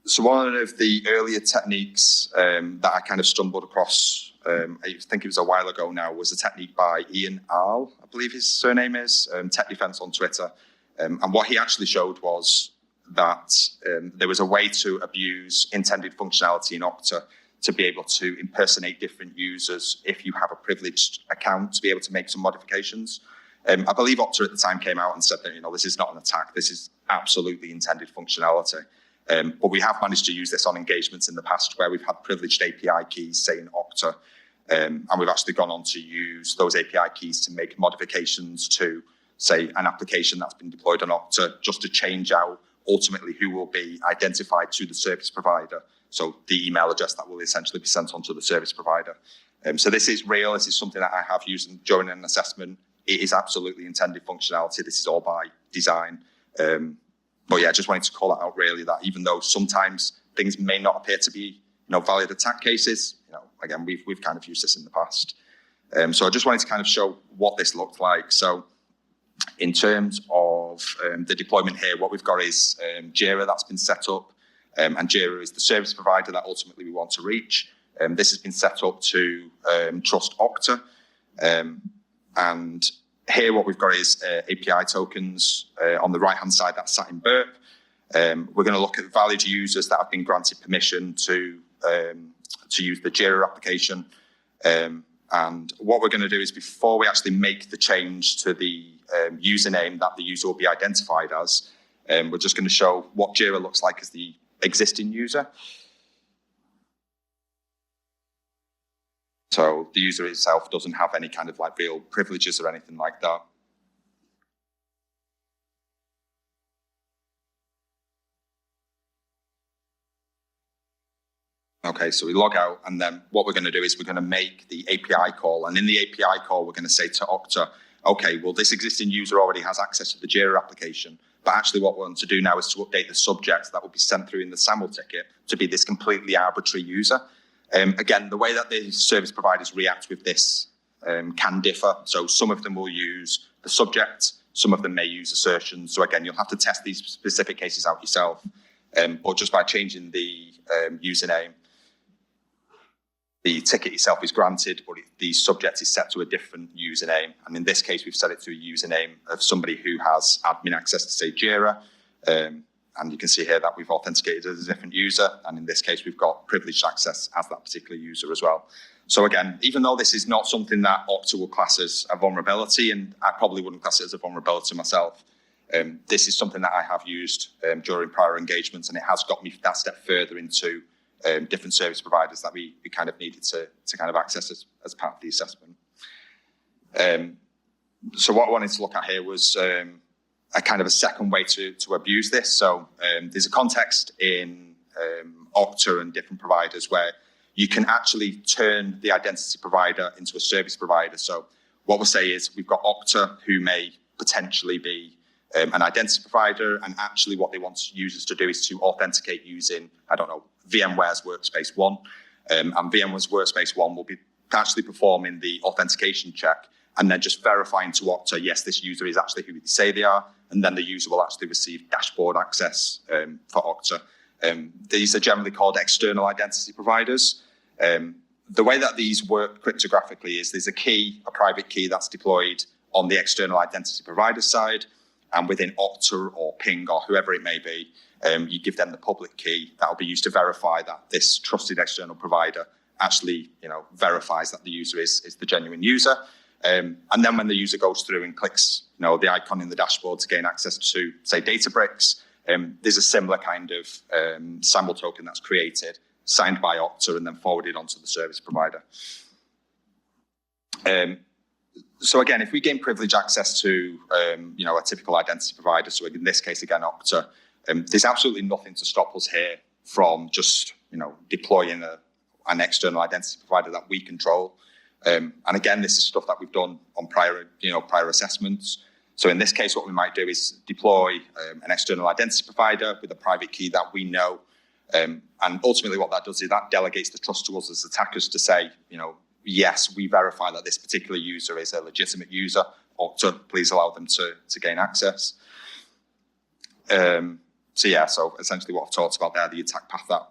So one of the earlier techniques that I kind of stumbled across, I think it was a while ago now, was a technique by Ian Arl, I believe his surname is, Tech Defense on Twitter. And what he actually showed was that there was a way to abuse intended functionality in Okta to be able to impersonate different users if you have a privileged account to be able to make some modifications. I believe Okta at the time came out and said that, this is not an attack, this is absolutely intended functionality. But we have managed to use this on engagements in the past where we've had privileged API keys, say in Okta, and we've actually gone on to use those API keys to make modifications to, say, an application that's been deployed on Okta just to change out ultimately who will be identified to the service provider. So the email address that will essentially be sent on to the service provider. So this is real. This is something that I have used during an assessment. It is absolutely intended functionality. This is all by design. But yeah, I just wanted to call it out really that even though sometimes things may not appear to be, valid attack cases, again, we've kind of used this in the past. So I just wanted to kind of show what this looked like. So in terms of the deployment here, what we've got is Jira that's been set up, and Jira is the service provider that ultimately we want to reach. This has been set up to trust Okta, and here what we've got is API tokens on the right-hand side that's sat in burp. We're going to look at valid users that have been granted permission to use the Jira application. And what we're going to do is before we actually make the change to the username that the user will be identified as, we're just going to show what Jira looks like as the existing user. So the user itself doesn't have any kind of like real privileges or anything like that. Okay, so we log out, and then what we're going to do is we're going to make the API call. And in the API call, we're going to say to Okta, okay, well, this existing user already has access to the Jira application, but actually what we want to do now is to update the subject that will be sent through in the SAML ticket to be this completely arbitrary user. Again, the way that the service providers react with this can differ. So some of them will use the subject, some of them may use assertions. So again, you'll have to test these specific cases out yourself. But just by changing the username, the ticket itself is granted, but the subject is set to a different username. And in this case, we've set it to a username of somebody who has admin access to, say, Jira. And you can see here that we've authenticated as a different user. And in this case, we've got privileged access as that particular user as well. So again, even though this is not something that Okta will class as a vulnerability, and I probably wouldn't class it as a vulnerability myself, this is something that I have used during prior engagements, and it has got me that step further into different service providers that we kind of needed to kind of access as part of the assessment. So what I wanted to look at here was a kind of a second way to abuse this. So there's a context in Okta and different providers where you can actually turn the identity provider into a service provider. So what we'll say is we've got Okta who may potentially be an identity provider, and actually what they want users to do is to authenticate using, I don't know, VMware's Workspace ONE. And VMware's Workspace ONE will be actually performing the authentication check and then just verifying to Okta, yes, this user is actually who they say they are, and then the user will actually receive dashboard access for Okta. These are generally called external identity providers. The way that these work cryptographically is there's a private key that's deployed on the external identity provider side, and within Okta or Ping or whoever it may be, you give them the public key that will be used to verify that this trusted external provider actually, verifies that the user is the genuine user. And then when the user goes through and clicks, the icon in the dashboard to gain access to, say, Databricks, there's a similar kind of SAML token that's created, signed by Okta, and then forwarded onto the service provider. So again, if we gain privilege access to, a typical identity provider, so in this case, again, Okta, there's absolutely nothing to stop us here from just, deploying an external identity provider that we control. And again, this is stuff that we've done on prior assessments. So in this case, what we might do is deploy an external identity provider with a private key that we know. And ultimately what that does is that delegates the trust to us as attackers to say, yes, we verify that this particular user is a legitimate user, or to please allow them to gain access. So essentially what I've talked about there, the attack path that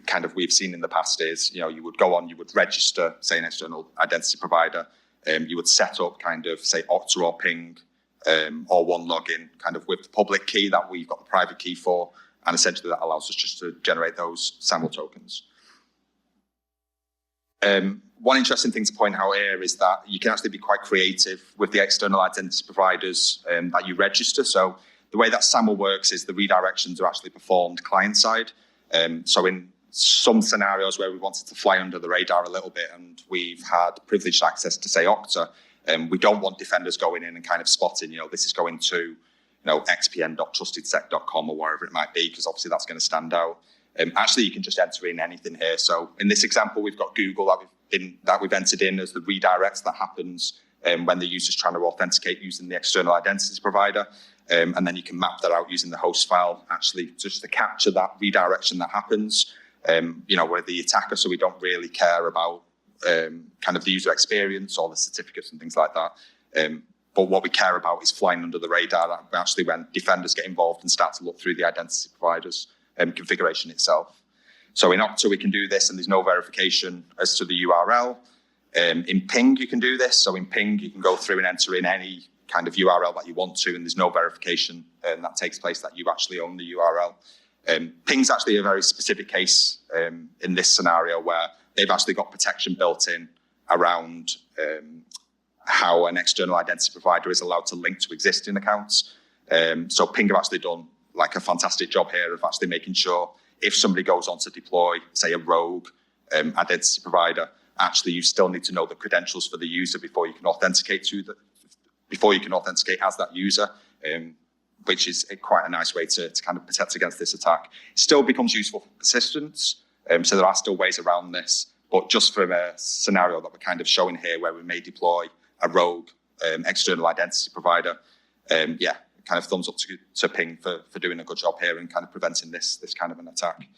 kind of we've seen in the past is, you would go on, you would register, say, an external identity provider, you would set up kind of, say, Okta or Ping, or one login kind of with the public key that we've got the private key for, and essentially that allows us just to generate those SAML tokens. One interesting thing to point out here is that you can actually be quite creative with the external identity providers that you register. So the way that SAML works is the redirections are actually performed client-side. So in some scenarios where we wanted to fly under the radar a little bit and we've had privileged access to, say, Okta, we don't want defenders going in and kind of spotting, this is going to, xpn.trustedsec.com or wherever it might be, because obviously that's going to stand out. Actually, you can just enter in anything here. So in this example, we've got Google that we've entered in as the redirect that happens when the user's trying to authenticate using the external identity provider. And then you can map that out using the host file, actually, just to capture that redirection that happens. We're the attacker, so we don't really care about kind of the user experience or the certificates and things like that. But what we care about is flying under the radar, actually, when defenders get involved and start to look through the identity provider's configuration itself. So in Okta, we can do this, and there's no verification as to the URL. In Ping, you can do this. So in Ping, you can go through and enter in any kind of URL that you want to, and there's no verification that takes place that you actually own the URL. Ping's actually a very specific case in this scenario where they've actually got protection built in around how an external identity provider is allowed to link to existing accounts. So Ping have actually done like a fantastic job here of actually making sure if somebody goes on to deploy, say, a rogue identity provider, actually you still need to know the credentials for the user before you can authenticate as that user. Which is quite a nice way to kind of protect against this attack. It still becomes useful for persistence, so there are still ways around this, but just from a scenario that we're kind of showing here where we may deploy a rogue external identity provider, kind of thumbs up to Ping for doing a good job here and kind of preventing this kind of an attack.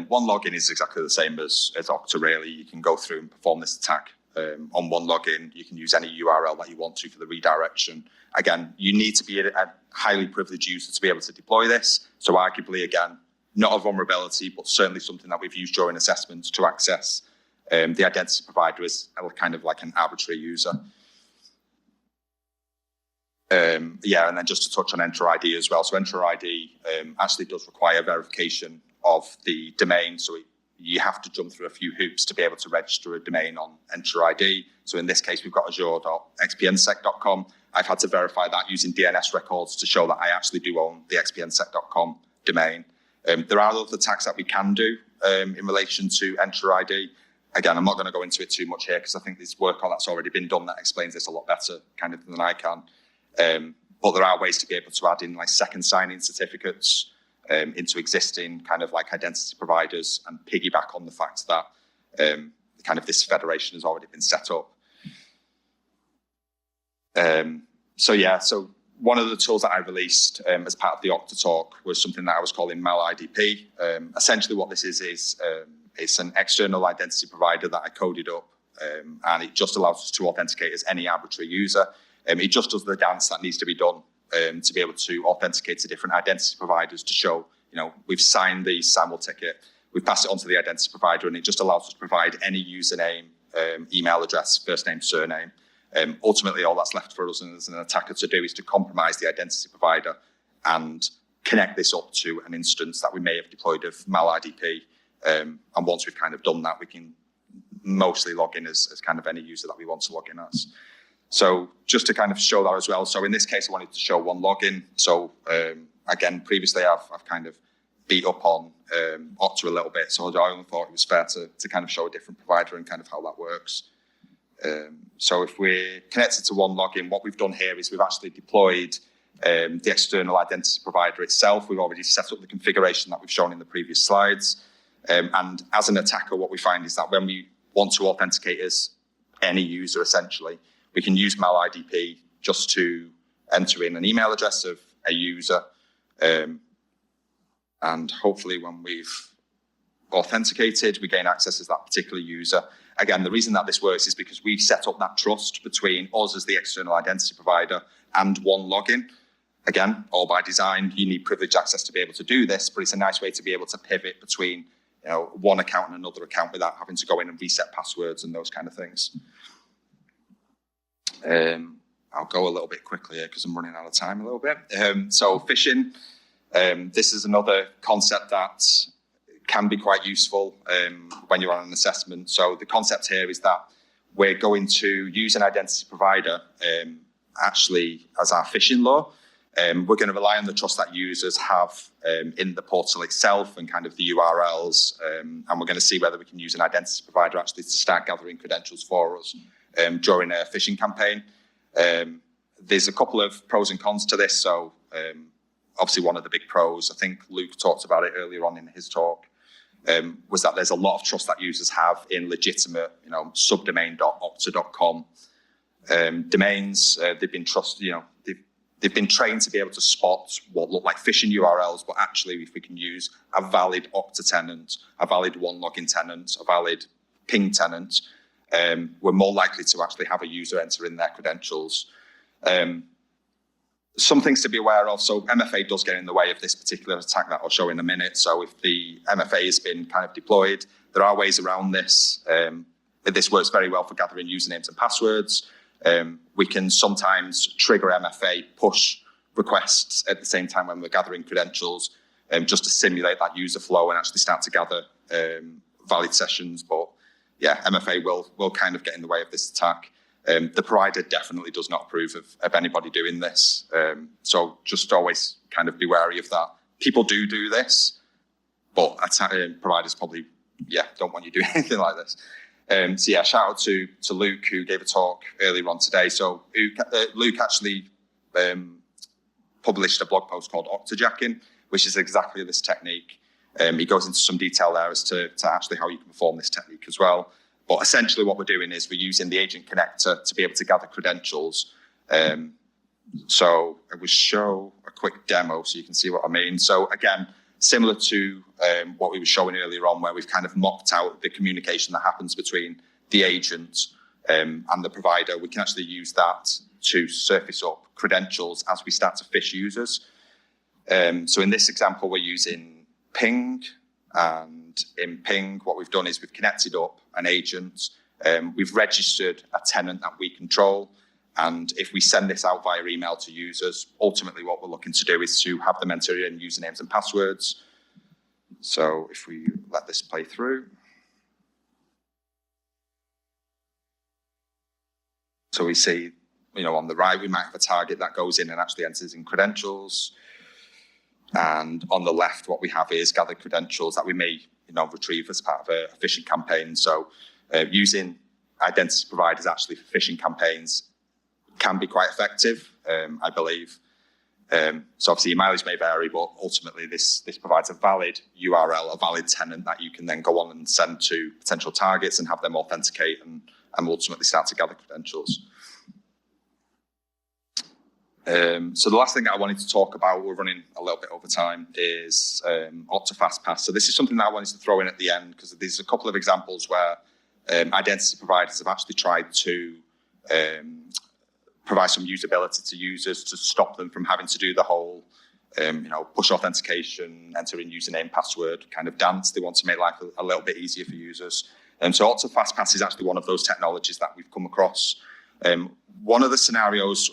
One login is exactly the same as Okta, really. You can go through and perform this attack on one login. You can use any URL that you want to for the redirection. Again, you need to be a highly privileged user to be able to deploy this. So arguably, again, not a vulnerability, but certainly something that we've used during assessments to access the identity provider as kind of like an arbitrary user. And then just to touch on Entra ID as well. So Entra ID actually does require verification of the domain. So you have to jump through a few hoops to be able to register a domain on Entra ID. So in this case, we've got azure.xpnsec.com. I've had to verify that using DNS records to show that I actually do own the xpnsec.com domain. There are other attacks that we can do in relation to Entra ID. Again, I'm not going to go into it too much here because I think there's work on that's already been done that explains this a lot better kind of than I can. But there are ways to be able to add in like second signing certificates into existing kind of like identity providers and piggyback on the fact that kind of this federation has already been set up. So one of the tools that I released as part of the Okta talk was something that I was calling MalIDP. Essentially what this is it's an external identity provider that I coded up and it just allows us to authenticate as any arbitrary user. It just does the dance that needs to be done to be able to authenticate to different identity providers to show, we've signed the SAML ticket, we pass it on to the identity provider, and it just allows us to provide any username, email address, first name, surname. Ultimately, all that's left for us as an attacker to do is to compromise the identity provider and connect this up to an instance that we may have deployed of myriad. And once we've kind of done that, we can mostly log in as kind of any user that we want to log in as. So just to kind of show that as well. So in this case, I wanted to show one login. So again, previously I've kind of beat up on Okta a little bit. So I only thought it was fair to kind of show a different provider and kind of how that works. So if we're connected to one login, what we've done here is we've actually deployed the external identity provider itself. We've already set up the configuration that we've shown in the previous slides. And as an attacker, what we find is that when we want to authenticate as any user, essentially, we can use myriad just to enter in an email address of a user. And hopefully when we've authenticated, we gain access as that particular user. Again, the reason that this works is because we've set up that trust between us as the external identity provider and one login. Again, all by design, you need privileged access to be able to do this, but it's a nice way to be able to pivot between one account and another account without having to go in and reset passwords and those kind of things. I'll go a little bit quickly here because I'm running out of time a little bit. So phishing, this is another concept that can be quite useful when you're on an assessment. So the concept here is that we're going to use an identity provider actually as our phishing law. We're going to rely on the trust that users have in the portal itself and kind of the URLs, and we're going to see whether we can use an identity provider actually to start gathering credentials for us during a phishing campaign. There's a couple of pros and cons to this. So obviously one of the big pros, I think Luke talked about it earlier on in his talk, was that there's a lot of trust that users have in legitimate, subdomain.okta.com domains. They've been trusted, they've been trained to be able to spot what look like phishing URLs, but actually if we can use a valid Okta tenant, a valid one login tenant, a valid ping tenant, we're more likely to actually have a user enter in their credentials. Some things to be aware of. So MFA does get in the way of this particular attack that I'll show in a minute. So if the MFA has been kind of deployed, there are ways around this. This works very well for gathering usernames and passwords. We can sometimes trigger MFA push requests at the same time when we're gathering credentials, just to simulate that user flow and actually start to gather valid sessions. But yeah, MFA will kind of get in the way of this attack. The provider definitely does not approve of anybody doing this. So just always kind of be wary of that. People do this, but providers probably, don't want you doing anything like this. So yeah, shout out to Luke, who gave a talk earlier on today. So Luke actually published a blog post called Octajacking, which is exactly this technique. He goes into some detail there as to actually how you can perform this technique as well. But essentially what we're doing is we're using the agent connector to be able to gather credentials. So I will show a quick demo so you can see what I mean. So again, similar to what we were showing earlier on, where we've kind of mocked out the communication that happens between the agent and the provider, we can actually use that to surface up credentials as we start to phish users. So in this example, we're using ping, and in ping, what we've done is we've connected up an agent, we've registered a tenant that we control, and if we send this out via email to users, ultimately what we're looking to do is to have them enter in usernames and passwords. So if we let this play through. So we see, on the right, we might have a target that goes in and actually enters in credentials. And on the left, what we have is gathered credentials that we may retrieve as part of a phishing campaign. So using identity providers actually for phishing campaigns can be quite effective, I believe. So obviously your mileage may vary, but ultimately this provides a valid URL, a valid tenant that you can then go on and send to potential targets and have them authenticate and ultimately start to gather credentials. So the last thing that I wanted to talk about, we're running a little bit over time, is Okta FastPass. So this is something that I wanted to throw in at the end because there's a couple of examples where identity providers have actually tried to provide some usability to users to stop them from having to do the whole push authentication, enter in username, password kind of dance. They want to make life a little bit easier for users. So Okta FastPass is actually one of those technologies that we've come across. One of the scenarios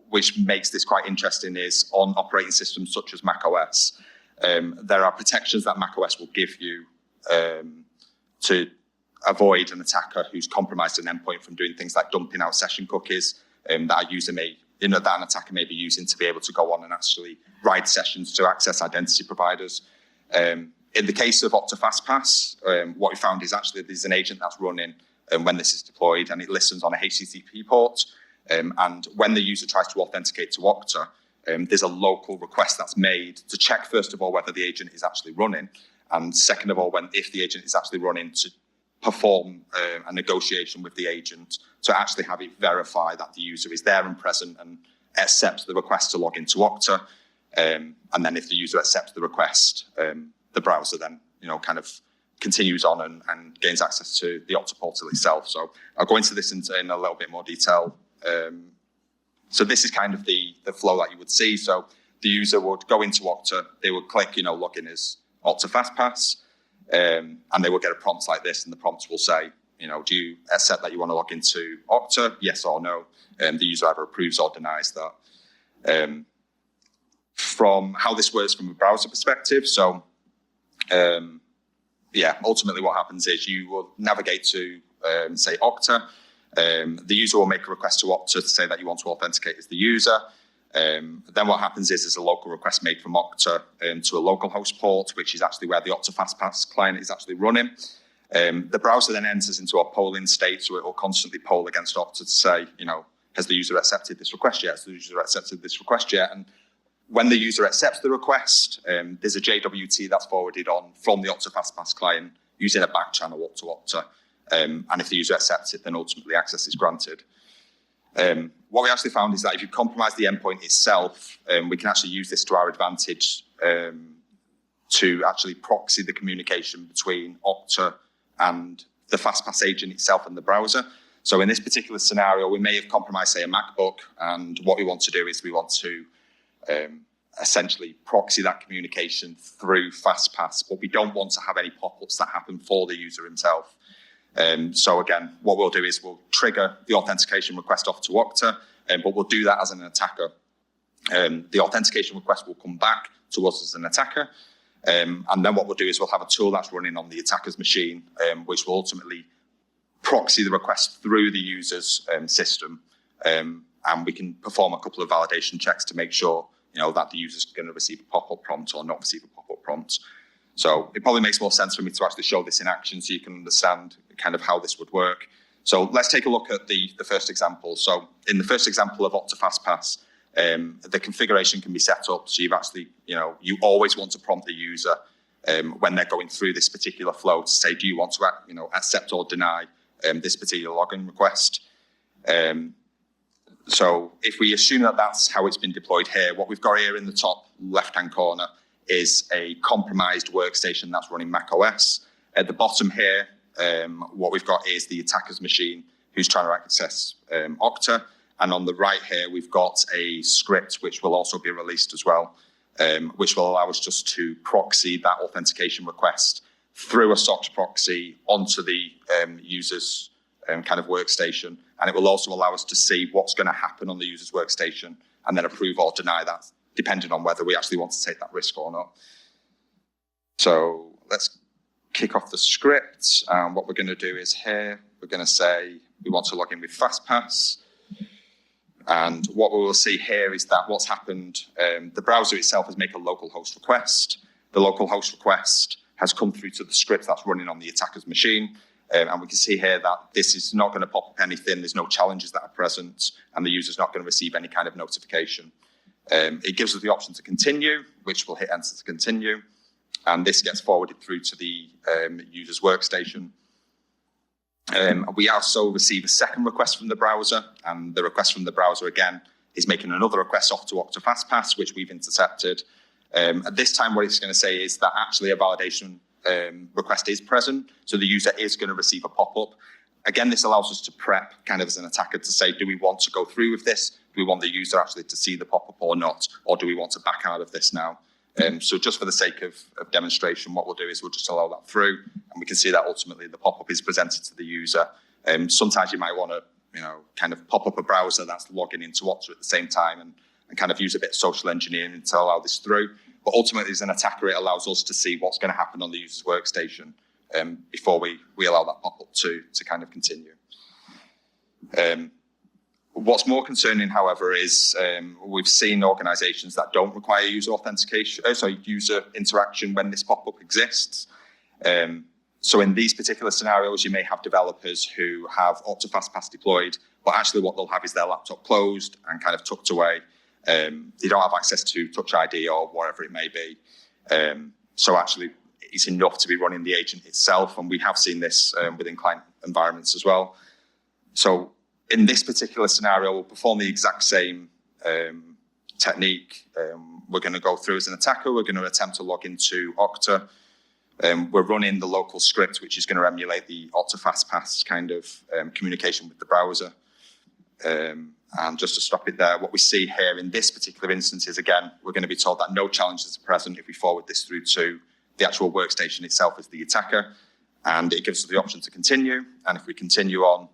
which makes this quite interesting is on operating systems such as macOS. There are protections that macOS will give you to avoid an attacker who's compromised an endpoint from doing things like dumping out session cookies that a user may, that an attacker may be using to be able to go on and actually write sessions to access identity providers. In the case of Okta FastPass, what we found is actually there's an agent that's running when this is deployed, and it listens on a HTTP port. And when the user tries to authenticate to Okta, there's a local request that's made to check, first of all, whether the agent is actually running, and second of all, if the agent is actually running, to perform a negotiation with the agent to actually have it verify that the user is there and present and accepts the request to log into Okta. And then if the user accepts the request, the browser then, kind of continues on and gains access to the Okta portal itself. So I'll go into this in a little bit more detail. So this is kind of the flow that you would see. So the user would go into Okta, they would click, login as Okta FastPass, and they will get a prompt like this, and the prompt will say, do you accept that you want to log into Okta? Yes or no. The user either approves or denies that. From how this works from a browser perspective, so ultimately what happens is you will navigate to, say, Okta. The user will make a request to Okta to say that you want to authenticate as the user. Then what happens is there's a local request made from Okta to a local host port, which is actually where the Okta FastPass client is actually running. The browser then enters into a polling state, so it will constantly poll against Okta to say, has the user accepted this request yet? Has the user accepted this request yet? And when the user accepts the request, there's a JWT that's forwarded on from the Okta FastPass client using a back channel up to Okta. And if the user accepts it, then ultimately access is granted. What we actually found is that if you compromise the endpoint itself, we can actually use this to our advantage to actually proxy the communication between Okta and the FastPass agent itself and the browser. So in this particular scenario, we may have compromised, say, a MacBook, and what we want to do is we want to essentially proxy that communication through FastPass, but we don't want to have any pop-ups that happen for the user himself. So again, what we'll do is we'll trigger the authentication request off to Okta, but we'll do that as an attacker. The authentication request will come back to us as an attacker. And then what we'll do is we'll have a tool that's running on the attacker's machine, which will ultimately proxy the request through the user's system. And we can perform a couple of validation checks to make sure, that the user's going to receive a pop-up prompt or not receive a pop-up prompt. So it probably makes more sense for me to actually show this in action so you can understand kind of how this would work. So let's take a look at the first example. So in the first example of Okta FastPass, the configuration can be set up so you've actually, you always want to prompt the user when they're going through this particular flow to say, do you want to accept or deny this particular login request? So if we assume that that's how it's been deployed here, what we've got here in the top left-hand corner is a compromised workstation that's running macOS. At the bottom here, what we've got is the attacker's machine who's trying to access Okta. And on the right here, we've got a script which will also be released as well, which will allow us just to proxy that authentication request through a SOX proxy onto the user's kind of workstation. And it will also allow us to see what's going to happen on the user's workstation and then approve or deny that, depending on whether we actually want to take that risk or not. So let's kick off the script. What we're going to do is here, we're going to say we want to log in with FastPass. And what we will see here is that what's happened, the browser itself has made a local host request. The local host request has come through to the script that's running on the attacker's machine. And we can see here that this is not going to pop up anything. There's no challenges that are present, and the user's not going to receive any kind of notification. It gives us the option to continue, which we'll hit enter to continue. And this gets forwarded through to the user's workstation. We also receive a second request from the browser, and the request from the browser, again, is making another request off to Okta FastPass, which we've intercepted. At this time, what it's going to say is that actually a validation request is present, so the user is going to receive a pop-up. Again, this allows us to prep kind of as an attacker to say, do we want to go through with this? Do we want the user actually to see the pop-up or not? Or do we want to back out of this now? So just for the sake of demonstration, what we'll do is we'll just allow that through, and we can see that ultimately the pop-up is presented to the user. Sometimes you might want to, kind of pop up a browser that's logging into Okta at the same time and kind of use a bit of social engineering to allow this through. But ultimately, as an attacker, it allows us to see what's going to happen on the user's workstation before we allow that pop-up to kind of continue. What's more concerning, however, is we've seen organizations that don't require user authentication, user interaction when this pop-up exists. So in these particular scenarios, you may have developers who have Okta FastPass deployed, but actually what they'll have is their laptop closed and kind of tucked away. They don't have access to Touch ID or whatever it may be. So actually, it's enough to be running the agent itself, and we have seen this within client environments as well. So in this particular scenario, we'll perform the exact same technique. We're going to go through as an attacker. We're going to attempt to log into Okta. We're running the local script, which is going to emulate the Okta FastPass kind of communication with the browser. And just to stop it there, what we see here in this particular instance is, again, we're going to be told that no challenges are present if we forward this through to the actual workstation itself as the attacker. And it gives us the option to continue. And if we continue on,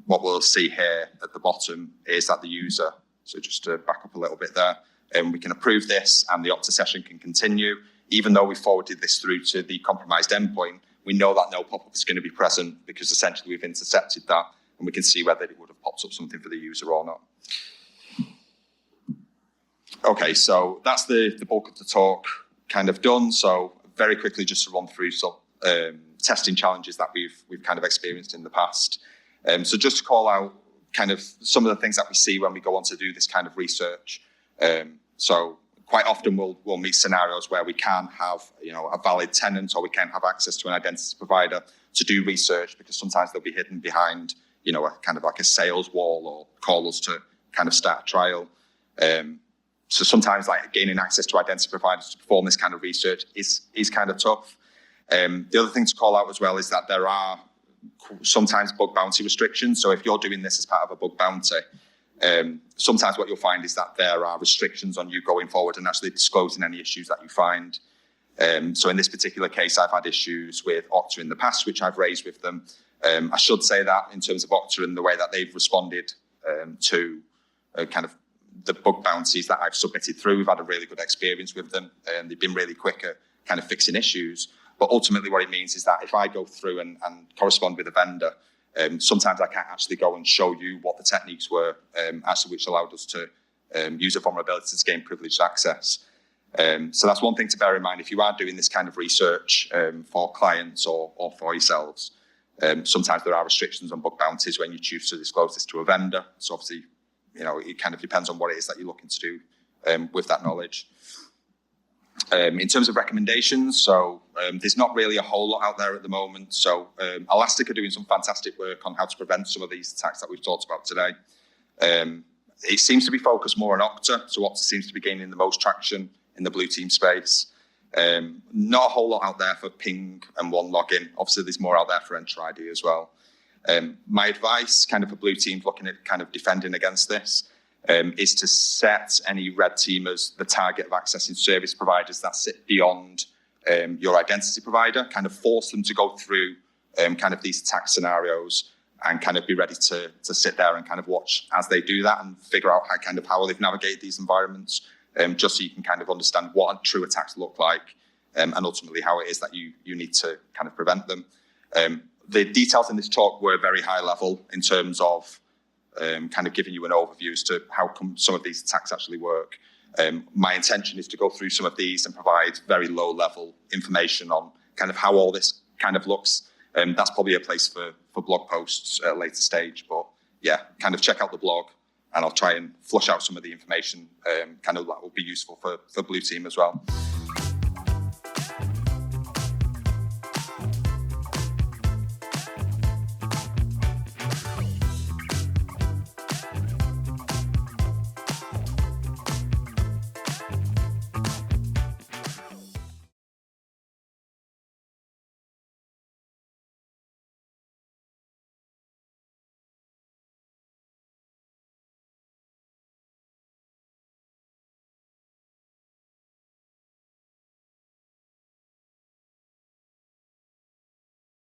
what we'll see here at the bottom is that the user, so just to back up a little bit there, we can approve this and the Okta session can continue. Even though we forwarded this through to the compromised endpoint, we know that no pop-up is going to be present because essentially we've intercepted that, and we can see whether it would have popped up something for the user or not. Okay, so that's the bulk of the talk kind of done. So very quickly, just to run through some testing challenges that we've kind of experienced in the past. So just to call out kind of some of the things that we see when we go on to do this kind of research. So quite often we'll meet scenarios where we can have a valid tenant, or we can have access to an identity provider to do research, because sometimes they'll be hidden behind a kind of like a sales wall, or call us to kind of start a trial. So sometimes like gaining access to identity providers to perform this kind of research is kind of tough. The other thing to call out as well is that there are sometimes bug bounty restrictions. So if you're doing this as part of a bug bounty, sometimes what you'll find is that there are restrictions on you going forward and actually disclosing any issues that you find. So in this particular case, I've had issues with Okta in the past, which I've raised with them. I should say that in terms of Okta and the way that they've responded to kind of the bug bounties that I've submitted through, we've had a really good experience with them, and they've been really quick at kind of fixing issues. But ultimately what it means is that if I go through and correspond with a vendor, sometimes I can't actually go and show you what the techniques were, actually, which allowed us to use a vulnerability to gain privileged access. So that's one thing to bear in mind if you are doing this kind of research for clients or for yourselves. Sometimes there are restrictions on bug bounties when you choose to disclose this to a vendor. So obviously, it kind of depends on what it is that you're looking to do with that knowledge. In terms of recommendations, so there's not really a whole lot out there at the moment. So Elastic are doing some fantastic work on how to prevent some of these attacks that we've talked about today. It seems to be focused more on Okta. So Okta seems to be gaining the most traction in the blue team space. Not a whole lot out there for ping and one login. Obviously, there's more out there for Entra ID as well. My advice kind of for blue teams looking at kind of defending against this is to set any red teamers the target of accessing service providers that sit beyond your identity provider, kind of force them to go through kind of these attack scenarios and kind of be ready to sit there and kind of watch as they do that and figure out how they've navigated these environments, just so you can kind of understand what true attacks look like and ultimately how it is that you need to kind of prevent them. The details in this talk were very high level in terms of kind of giving you an overview as to how come some of these attacks actually work. My intention is to go through some of these and provide very low level information on kind of how all this kind of looks. That's probably a place for blog posts at a later stage, but yeah, kind of check out the blog and I'll try and flush out some of the information kind of that will be useful for blue team as well.